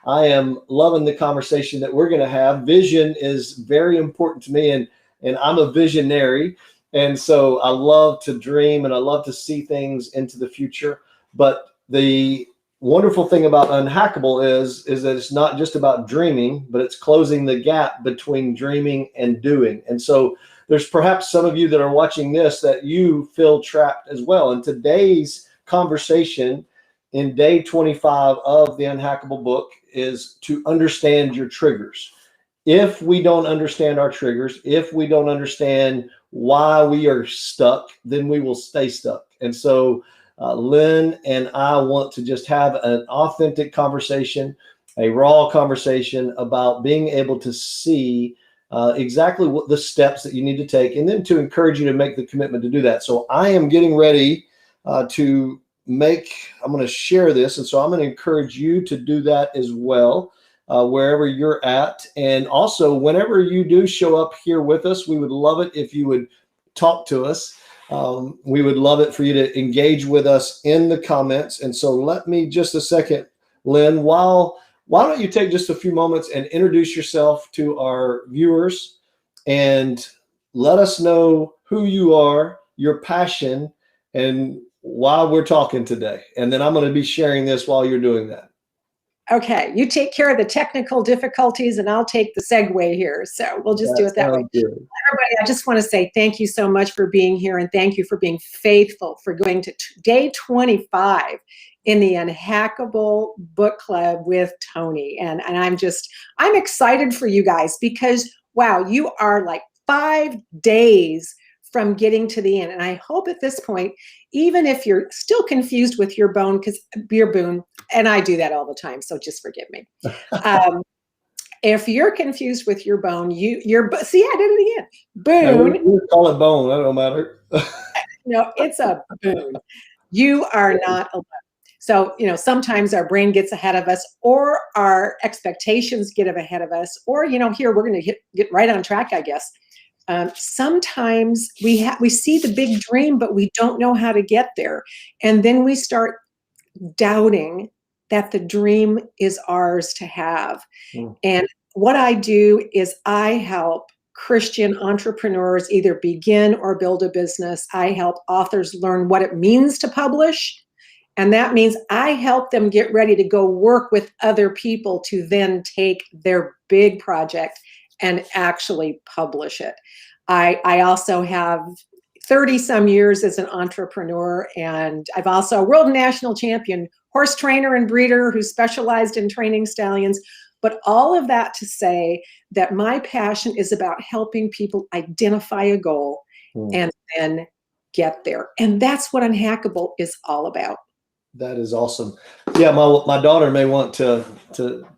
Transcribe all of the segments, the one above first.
I am loving the conversation that we're going to have. Vision is very important to me, and I'm a visionary. And so I love to dream and I love to see things into the future. But the wonderful thing about Unhackable is that it's not just about dreaming, but it's closing the gap between dreaming and doing. And so there's perhaps some of you that are watching this that you feel trapped as well. And today's conversation in day 25 of the Unhackable book is to understand your triggers. If we don't understand our triggers, if we don't understand why we are stuck, then we will stay stuck. And so Lynn and I want to just have an authentic conversation, a raw conversation about being able to see exactly what the steps that you need to take, and then to encourage you to make the commitment to do that. So I am getting ready I'm going to share this. And so I'm going to encourage you to do that as well, wherever you're at. And also, whenever you do show up here with us, we would love it if you would talk to us. We would love it for you to engage with us in the comments. And so let me just a second, Lynn, why don't you take just a few moments and introduce yourself to our viewers and let us know who you are, your passion, and why we're talking today. And then I'm going to be sharing this while you're doing that. Okay, you take care of the technical difficulties and I'll take the segue here. So we'll just do it that way. Good. Everybody, I just want to say thank you so much for being here, and thank you for being faithful, for going to day 25 in the Unhackable Book Club with Tony. And I'm excited for you guys because, wow, you are like 5 days from getting to the end. And I hope at this point, even if you're still confused with your boon, and I do that all the time, so just forgive me. If you're confused with your bone, see, I did it again. Boon. We call it bone. That don't matter. No, it's a boon. You are not alone. So, sometimes our brain gets ahead of us, or our expectations get ahead of us, or, here we're going to get right on track, I guess. Sometimes we see the big dream, but we don't know how to get there. And then we start doubting that the dream is ours to have. And what I do is I help Christian entrepreneurs either begin or build a business. I help authors learn what it means to publish. And that means I help them get ready to go work with other people to then take their big project and actually publish it. I also have 30 some years as an entrepreneur, and I've also a world national champion horse trainer and breeder who specialized in training stallions. But all of that to say that my passion is about helping people identify a goal and then get there. And that's what Unhackable is all about. That is awesome. Yeah, my daughter may want to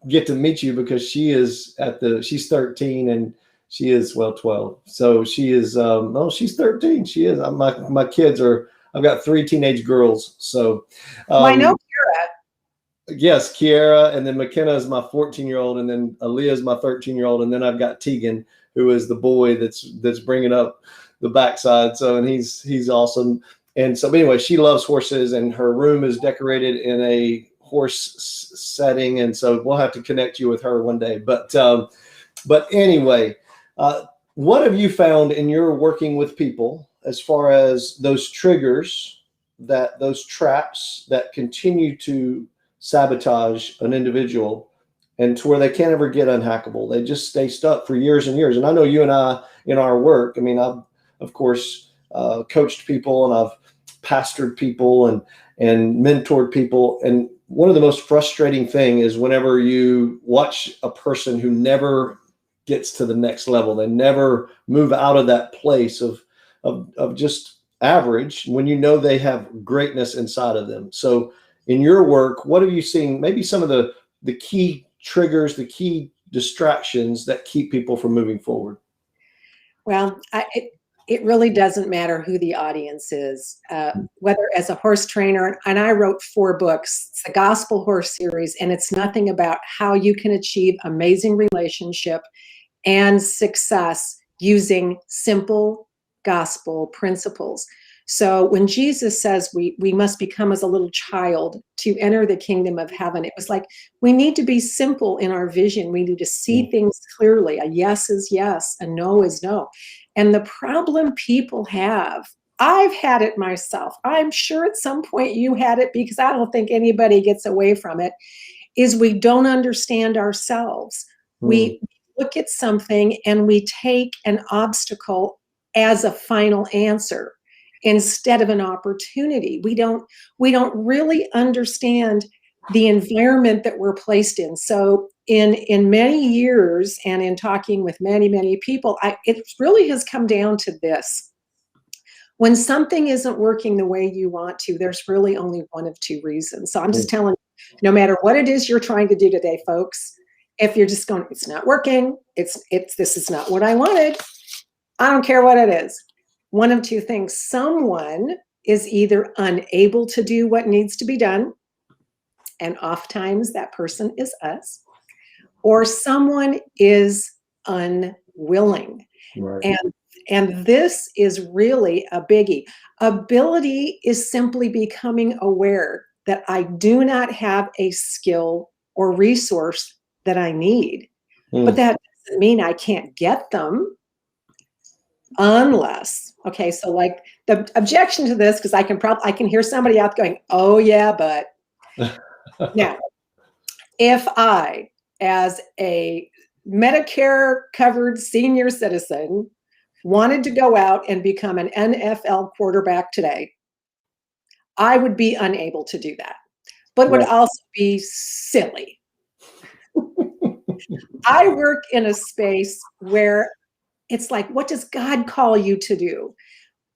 get to meet you because she's 13 and she is 12. So she is she's 13. She is. My kids are. I've got 3 teenage girls. So I know Kiera. Yes, Kiera, and then McKenna is my 14-year-old, and then Aaliyah is my 13-year-old, and then I've got Tegan, who is the boy that's bringing up the backside. So, and he's awesome. And so, anyway, she loves horses, and her room is decorated in a horse setting, and so we'll have to connect you with her one day. But anyway, what have you found in your working with people as far as those triggers, those traps that continue to sabotage an individual and to where they can't ever get unhackable? They just stay stuck for years and years. And I know you and I, in our work, I mean, I've, of course, coached people, and I've pastored people and mentored people. And one of the most frustrating thing is whenever you watch a person who never gets to the next level, they never move out of that place of just average, when you know they have greatness inside of them. So in your work, what have you seen, maybe some of the key triggers, the key distractions that keep people from moving forward? Well, it really doesn't matter who the audience is, whether as a horse trainer, and I wrote 4 books. It's the Gospel Horse series, and it's nothing about how you can achieve amazing relationship and success using simple gospel principles. So when Jesus says we must become as a little child to enter the kingdom of heaven, it was like we need to be simple in our vision. We need to see things clearly. A yes is yes, a no is no. And the problem people have, I've had it myself. I'm sure at some point you had it, because I don't think anybody gets away from it, is we don't understand ourselves. We look at something and we take an obstacle as a final answer instead of an opportunity. We don't really understand the environment that we're placed in. So in many years and in talking with many people, it really has come down to this. When something isn't working the way you want to, there's really only one of two reasons. So I'm just telling you, no matter what it is you're trying to do today, folks, if you're just going, it's not working, this is not what I wanted, I don't care what it is. One of two things. Someone is either unable to do what needs to be done, and oftentimes that person is us, or someone is unwilling. Right. And this is really a biggie. Ability is simply becoming aware that I do not have a skill or resource that I need. But that doesn't mean I can't get them unless, okay, so like the objection to this, because I can hear somebody out going, oh yeah, but now, if I, as a Medicare covered senior citizen, wanted to go out and become an NFL quarterback today, I would be unable to do that, but would also be silly. I work in a space where it's like, what does God call you to do?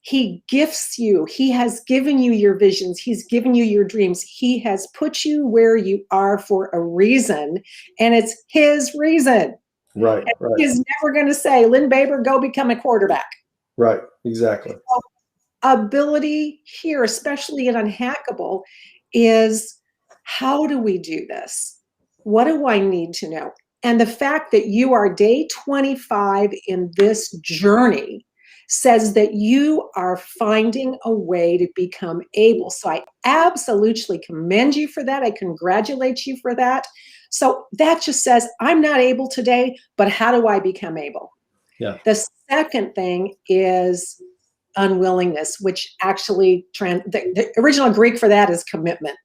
He gifts you. He has given you your visions. He's given you your dreams. He has put you where you are for a reason, and it's his reason. Right. He's never going to say, Lynn Baber, go become a quarterback. Right. Exactly. So, ability here, especially in Unhackable, is how do we do this? What do I need to know? And the fact that you are day 25 in this journey says that you are finding a way to become able. So I absolutely commend you for that. I congratulate you for that. So that just says, I'm not able today, but how do I become able? Yeah. The second thing is unwillingness, which actually, the original Greek for that is commitment.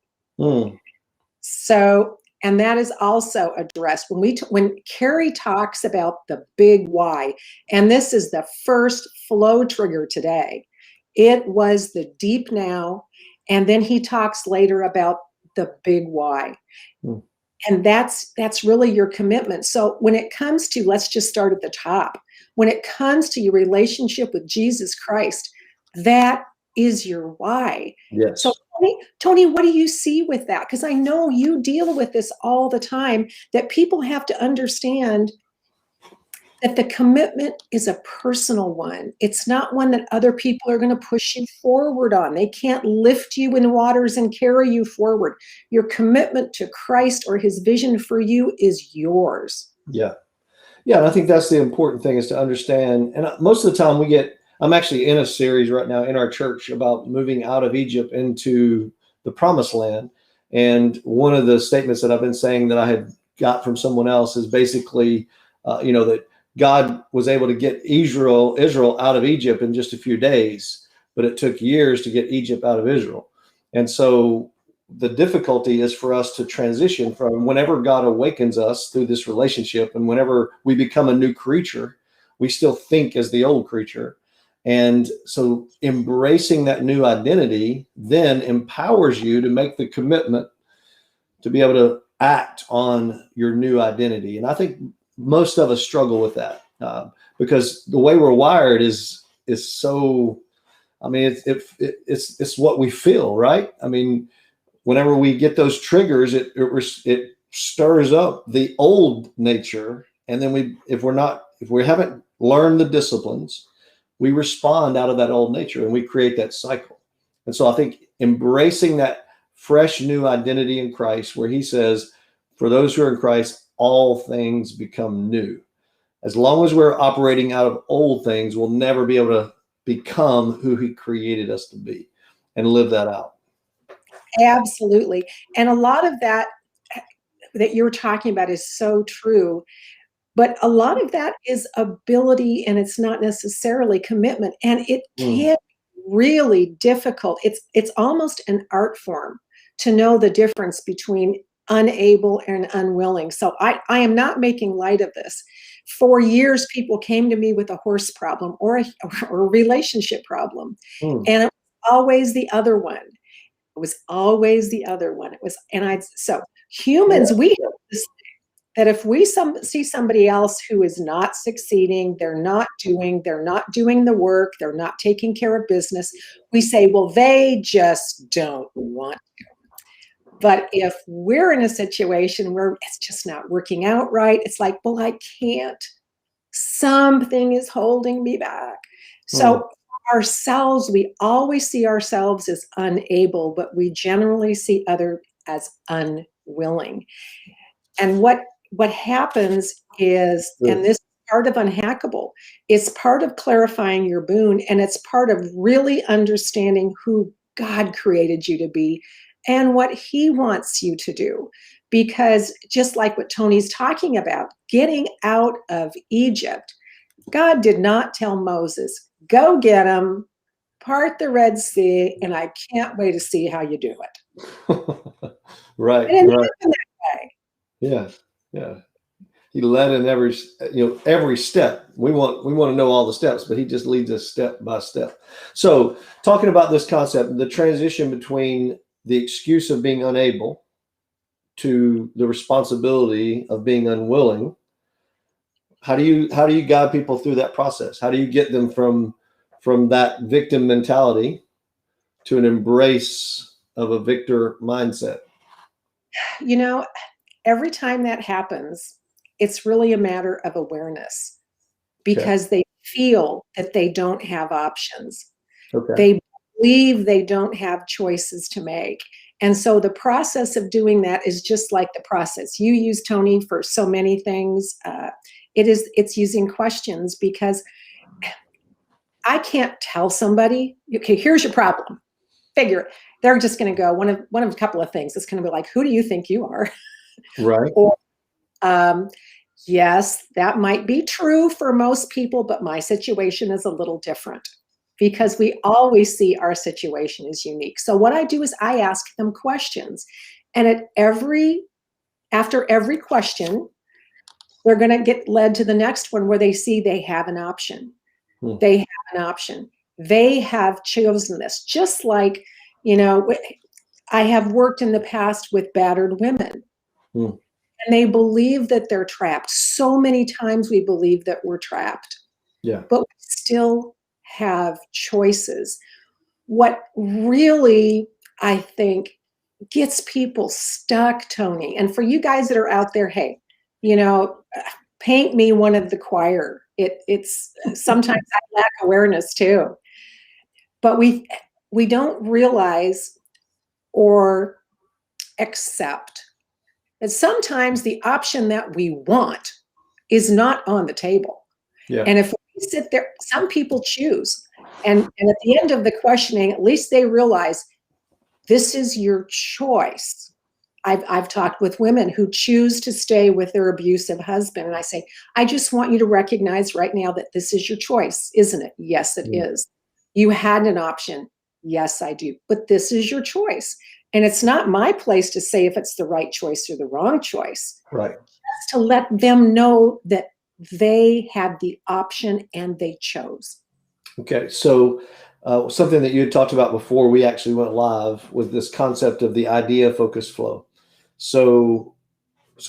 So, and that is also addressed when Carrie talks about the big why, and this is the first flow trigger today. It was the deep now, and then he talks later about the big why. And that's really your commitment. So when it comes to, let's just start at the top. When it comes to your relationship with Jesus Christ, that is your why. Yes. So Tony, what do you see with that? Because I know you deal with this all the time, that people have to understand that the commitment is a personal one. It's not one that other people are going to push you forward on. They can't lift you in waters and carry you forward. Your commitment to Christ or his vision for you is yours. Yeah. Yeah. And I think that's the important thing, is to understand. And most of the time I'm actually in a series right now in our church about moving out of Egypt into the promised land. And one of the statements that I've been saying that I had got from someone else is basically, that God was able to get Israel out of Egypt in just a few days, but it took years to get Egypt out of Israel. And so the difficulty is for us to transition from whenever God awakens us through this relationship, and whenever we become a new creature, we still think as the old creature. And so embracing that new identity then empowers you to make the commitment to be able to act on your new identity. And I think most of us struggle with that because the way we're wired is so, I mean, it's what we feel, right? I mean, whenever we get those triggers, it stirs up the old nature. And then if we haven't learned the disciplines, we respond out of that old nature, and we create that cycle. And so I think embracing that fresh new identity in Christ, where he says, for those who are in Christ, all things become new. As long as we're operating out of old things, we'll never be able to become who he created us to be and live that out. Absolutely. And a lot of that you're talking about is so true. But a lot of that is ability, and it's not necessarily commitment. And it can be really difficult. It's almost an art form to know the difference between unable and unwilling. So I am not making light of this. For years, people came to me with a horse problem or a relationship problem. And it was always the other one. It was always the other one. So humans, we have this that if we see somebody else who is not succeeding, they're not doing the work, they're not taking care of business, we say, well, they just don't want to. But if we're in a situation where it's just not working out right, it's like, well, I can't. Something is holding me back. So ourselves, we always see ourselves as unable, but we generally see others as unwilling. And what happens is, and this is part of Unhackable, it's part of clarifying your boon, and it's part of really understanding who God created you to be and what he wants you to do. Because just like what Tony's talking about, getting out of Egypt, God did not tell Moses, go get him, part the Red Sea, and I can't wait to see how you do it. Right. It didn't happen that way. Yeah. Yeah. He led in every step. We want to know all the steps, but he just leads us step by step. So talking about this concept, the transition between the excuse of being unable to the responsibility of being unwilling, how do you guide people through that process? How do you get them from that victim mentality to an embrace of a victor mindset? Every time that happens, it's really a matter of awareness, because they feel that they don't have options. They believe they don't have choices to make. And so the process of doing that is just like the process you use, Tony, for so many things. It's using questions, because I can't tell somebody, okay, here's your problem. Figure it. They're just going to go one of a couple of things. It's going to be like, who do you think you are? Right. Or, yes, that might be true for most people, but my situation is a little different, because we always see our situation as unique. So what I do is I ask them questions, and after every question, they're going to get led to the next one where they see they have an option. They have an option. They have chosen this. Just like, I have worked in the past with battered women. And they believe that they're trapped. So many times we believe that we're trapped. Yeah. But we still have choices. What really, I think, gets people stuck, Tony, and for you guys that are out there, hey, paint me one of the choir. It's sometimes I lack awareness too. But we don't realize or accept that sometimes the option that we want is not on the table. Yeah. And if we sit there, some people choose. And at the end of the questioning, at least they realize this is your choice. I've talked with women who choose to stay with their abusive husband. And I say, I just want you to recognize right now that this is your choice, isn't it? Yes, it is. You had an option. Yes, I do. But this is your choice. And it's not my place to say if it's the right choice or the wrong choice. Right. Just to let them know that they had the option and they chose. Okay. So something that you had talked about before we actually went live was this concept of the idea focus flow. So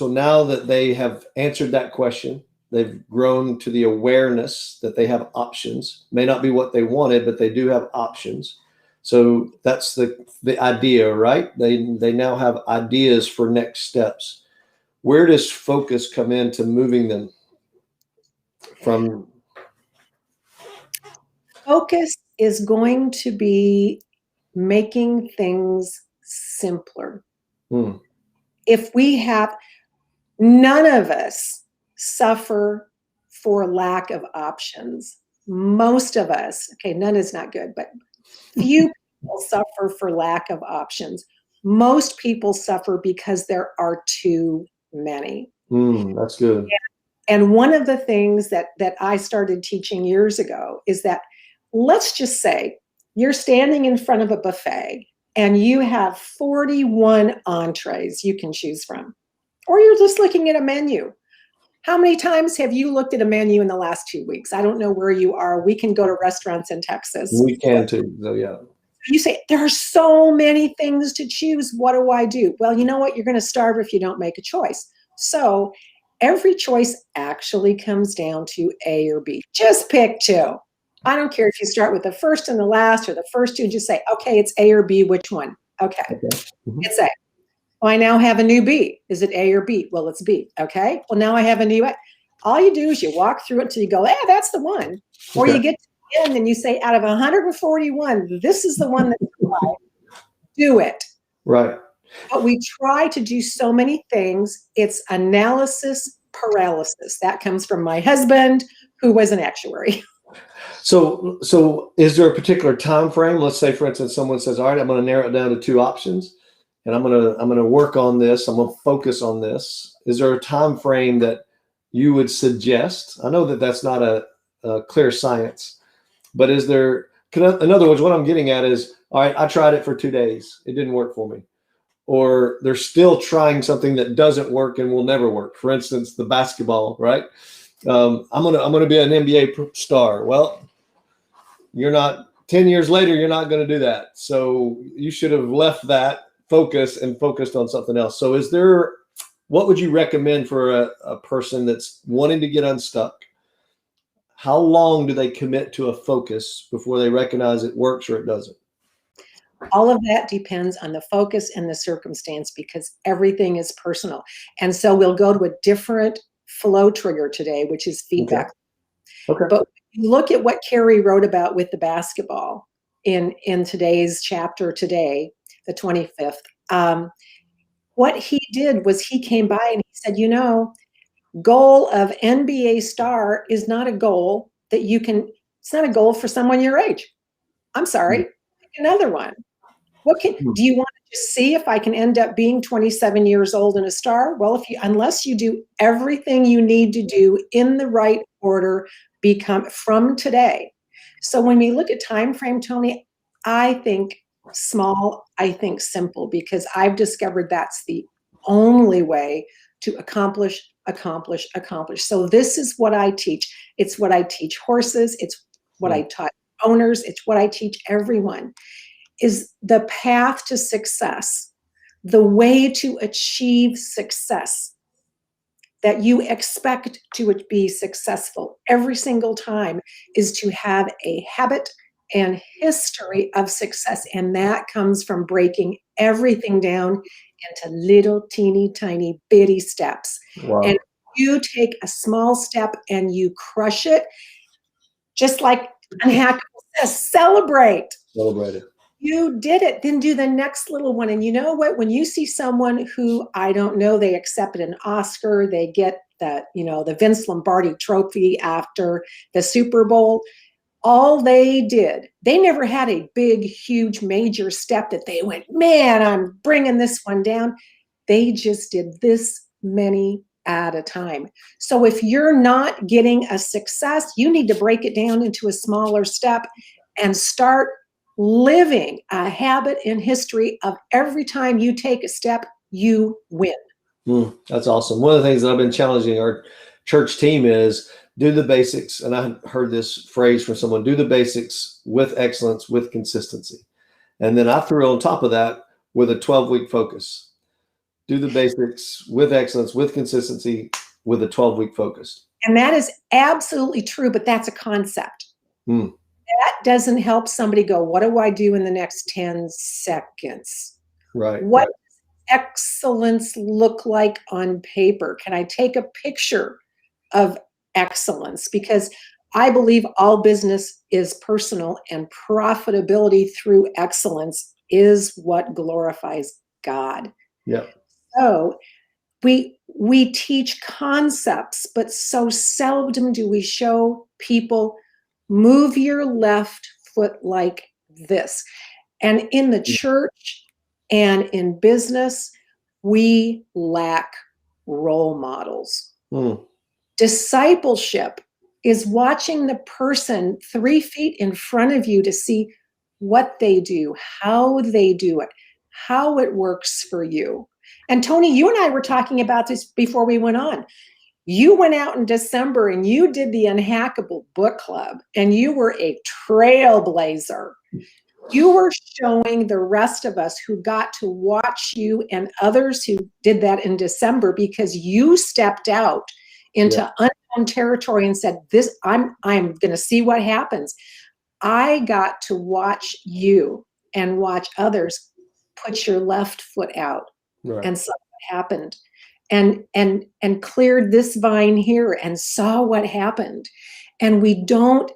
now that they have answered that question, they've grown to the awareness that they have options. May not be what they wanted, but they do have options. So that's the idea, right? They now have ideas for next steps. Where does focus come into moving them from? Focus is going to be making things simpler. If we have, none of us suffer for lack of options. most of us, okay, none is not good, but few people suffer for lack of options. Most people suffer because there are too many. That's good. And one of the things that I started teaching years ago is that, let's just say you're standing in front of a buffet and you have 41 entrees you can choose from, or you're just looking at a menu. How many times have you looked at a menu in the last 2 weeks? I don't know where you are. We can go to restaurants in Texas. We can too. So yeah. You say, there are so many things to choose. What do I do? Well, you know what? You're going to starve if you don't make a choice. So every choice actually comes down to A or B. Just pick two. I don't care if you start with the first and the last or the first two. Just say, okay, it's A or B. Which one? Okay. It's A. Well, I now have a new B. Is it A or B? Well, it's B. Okay. Well, now I have a new A. All you do is you walk through it until you go, that's the one. Or you get to the end and you say, out of 141, this is the one that's right. Do it. Right. But we try to do so many things. It's analysis paralysis. That comes from my husband, who was an actuary. So is there a particular time frame? Let's say, for instance, someone says, all right, I'm going to narrow it down to 2 options. And I'm gonna work on this. I'm gonna focus on this. Is there a time frame that you would suggest? I know that that's not a clear science, but is there? In other words, what I'm getting at is, all right, I tried it for 2 days. It didn't work for me, or they're still trying something that doesn't work and will never work. For instance, the basketball, right? I'm gonna be an NBA star. Well, you're not. 10 years later, you're not going to do that. So you should have left that focus and focused on something else. So what would you recommend for a person that's wanting to get unstuck? How long do they commit to a focus before they recognize it works or it doesn't? All of that depends on the focus and the circumstance, because everything is personal. And so we'll go to a different flow trigger today, which is feedback. Okay. But you look at what Carrie wrote about with the basketball in today's chapter today, the 25th. What he did was he came by and he said, goal of NBA star is not a goal that it's not a goal for someone your age. I'm sorry, pick another one. Do you want to just see if I can end up being 27 years old and a star? Well, unless you do everything you need to do in the right order, become from today. So when we look at time frame, Tony, I think small, I think simple, because I've discovered that's the only way to accomplish. So this is what I teach. It's what I teach horses. It's what I taught owners. It's what I teach everyone, is the path to success, the way to achieve success, that you expect to be successful every single time, is to have a habit and history of success. And that comes from breaking everything down into little teeny tiny bitty steps. Wow. And you take a small step and you crush it, just like Unhackable says, celebrate. Celebrate it. You did it, then do the next little one. And you know what? When you see someone who, I don't know, they accepted an Oscar, they get the Vince Lombardi trophy after the Super Bowl, all they did, they never had a big, huge, major step that they went, man, I'm bringing this one down. They just did this many at a time. So if you're not getting a success, you need to break it down into a smaller step and start living a habit and history of every time you take a step, you win. That's awesome. One of the things that I've been challenging our church team is do the basics. And I heard this phrase from someone, do the basics with excellence, with consistency. And then I threw on top of that with a 12-week focus. Do the basics with excellence, with consistency, with a 12-week focus. And that is absolutely true, but that's a concept. That doesn't help somebody go, what do I do in the next 10 seconds? Right. What does excellence look like on paper? Can I take a picture of excellence? Because I believe all business is personal, and profitability through excellence is what glorifies God. Yeah. So we teach concepts, but so seldom do we show people Move your left foot like this. And in the church and in business, we lack role models. Mm. Discipleship is watching the person 3 feet in front of you to see what they do, how they do it, how it works for you. And Tony, you and I were talking about this before we went on. You went out in December and you did the Unhackable Book Club, and you were a trailblazer. You were showing the rest of us who got to watch you and others who did that in December, because you stepped out into unknown territory and said, "This, I'm going to see what happens." I got to watch you and watch others put your left foot out, and saw what happened, and cleared this vine here and saw what happened. And we don't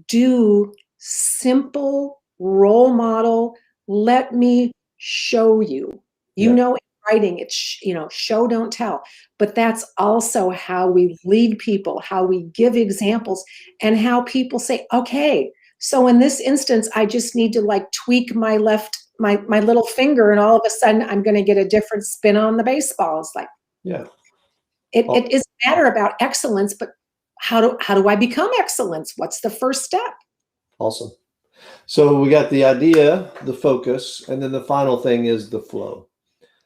do simple role model, let me show you. You know, in writing, it's, show, don't tell. But that's also how we lead people, how we give examples, and how people say, okay, so in this instance, I just need to like tweak my little finger, and all of a sudden I'm going to get a different spin on the baseball. It's like, it is a matter about excellence, but how do I become excellence? What's the first step? Awesome. So we got the idea, the focus, and then the final thing is the flow.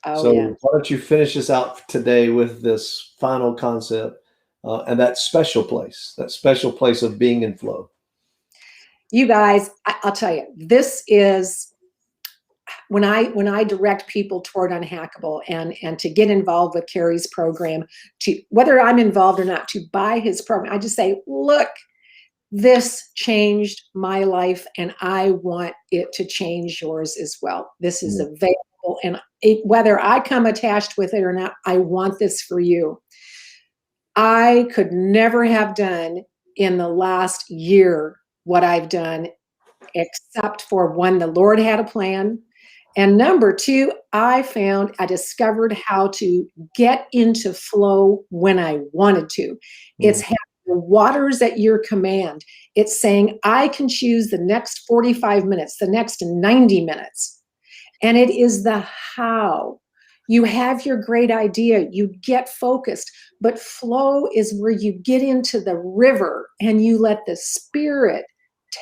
Why don't you finish us out today with this final concept, and that special place of being in flow. You guys, I'll tell you, this is when I direct people toward Unhackable and to get involved with Carrie's program, to whether I'm involved or not, to buy his program, I just say, look, this changed my life, and I want it to change yours as well. This is available, and whether I come attached with it or not, I want this for you. I could never have done in the last year what I've done, except for, one, the Lord had a plan, and number two, I discovered how to get into flow when I wanted to. It's having the waters at your command. It's saying, I can choose the next 45 minutes, the next 90 minutes. And it is the how. You have your great idea, you get focused, but flow is where you get into the river and you let the Spirit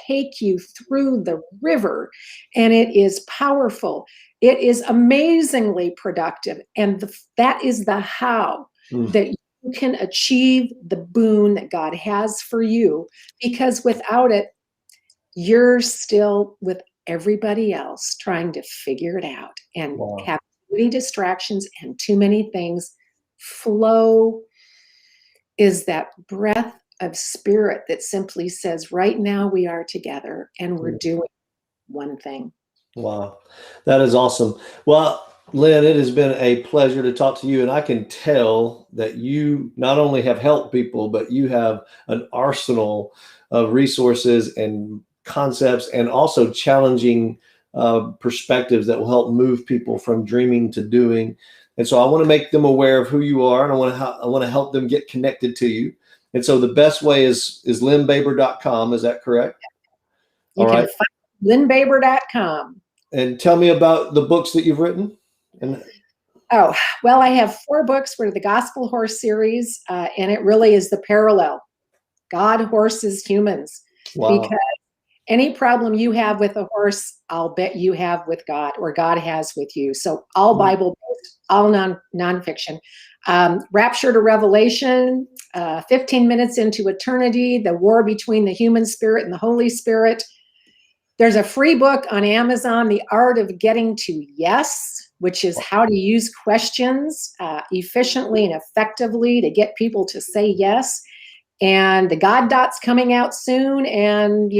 take you through the river, and it is powerful. It is amazingly productive, and that is the how that you can achieve the boon that God has for you, because without it, you're still with everybody else trying to figure it out and have too many distractions and too many things. Flow is that breath of Spirit that simply says, right now we are together and we're doing one thing. Wow. That is awesome. Well, Lynn, it has been a pleasure to talk to you. And I can tell that you not only have helped people, but you have an arsenal of resources and concepts, and also challenging perspectives that will help move people from dreaming to doing. And so I want to make them aware of who you are, and I want to help them get connected to you. And so the best way is lynnbaber.com. Is that correct? You can find lynnbaber.com. And tell me about the books that you've written. Oh, well, I have 4 books. We're the Gospel Horse series, and it really is the parallel. God, horses, humans. Wow. Because any problem you have with a horse, I'll bet you have with God, or God has with you. So all Bible-based, all nonfiction. Rapture to Revelation, 15 minutes into eternity, the war between the human spirit and the Holy Spirit. There's a free book on Amazon, The Art of Getting to Yes, which is how to use questions efficiently and effectively to get people to say yes. And the God Dot's coming out soon. And,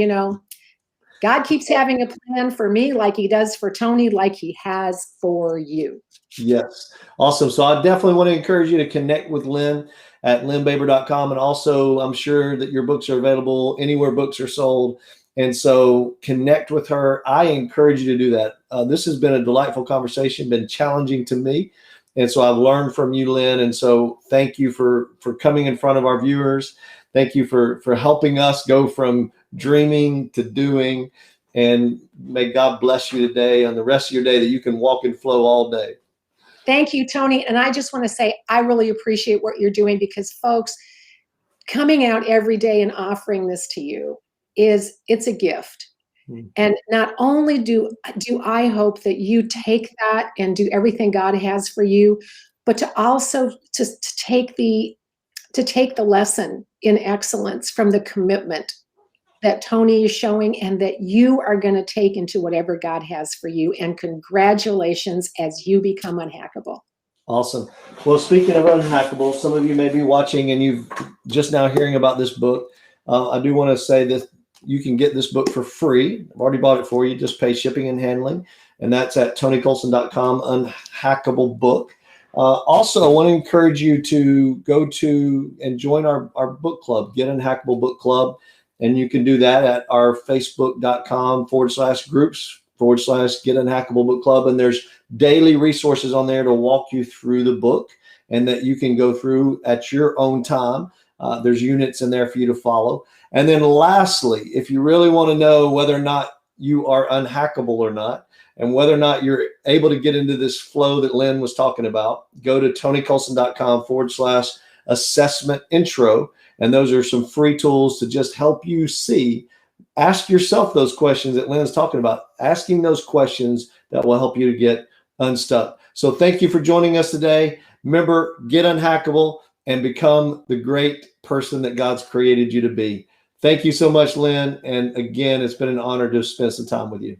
God keeps having a plan for me, like he does for Tony, like he has for you. Yes. Awesome. So I definitely want to encourage you to connect with Lynn at lynnbaber.com. And also, I'm sure that your books are available anywhere books are sold. And so connect with her. I encourage you to do that. This has been a delightful conversation, been challenging to me. And so I've learned from you, Lynn. And so thank you for coming in front of our viewers. Thank you for helping us go from dreaming to doing. And may God bless you today on the rest of your day, that you can walk in flow all day. Thank you, Tony. And I just want to say, I really appreciate what you're doing, because folks, coming out every day and offering this to you it's a gift. And not only do I hope that you take that and do everything God has for you, but to also to take the lesson in excellence from the commitment that Tony is showing, and that you are going to take into whatever God has for you. And congratulations as you become unhackable. Awesome. Well, speaking of Unhackable, some of you may be watching and you've just now hearing about this book. I do want to say that you can get this book for free. I've already bought it for you. Just pay shipping and handling. And that's at tonycolson.com, Unhackable book. Also, I want to encourage you to go to and join our book club, Get Unhackable Book Club. And you can do that at our facebook.com/groups/Get Unhackable Book Club. And there's daily resources on there to walk you through the book, and that you can go through at your own time. There's units in there for you to follow. And then lastly, if you really want to know whether or not you are unhackable or not, and whether or not you're able to get into this flow that Lynn was talking about, go to tonycolson.com/assessment intro. And those are some free tools to just help you see. Ask yourself those questions that Lynn's talking about, asking those questions that will help you to get unstuck. So thank you for joining us today. Remember, get unhackable and become the great person that God's created you to be. Thank you so much, Lynn. And again, it's been an honor to spend some time with you.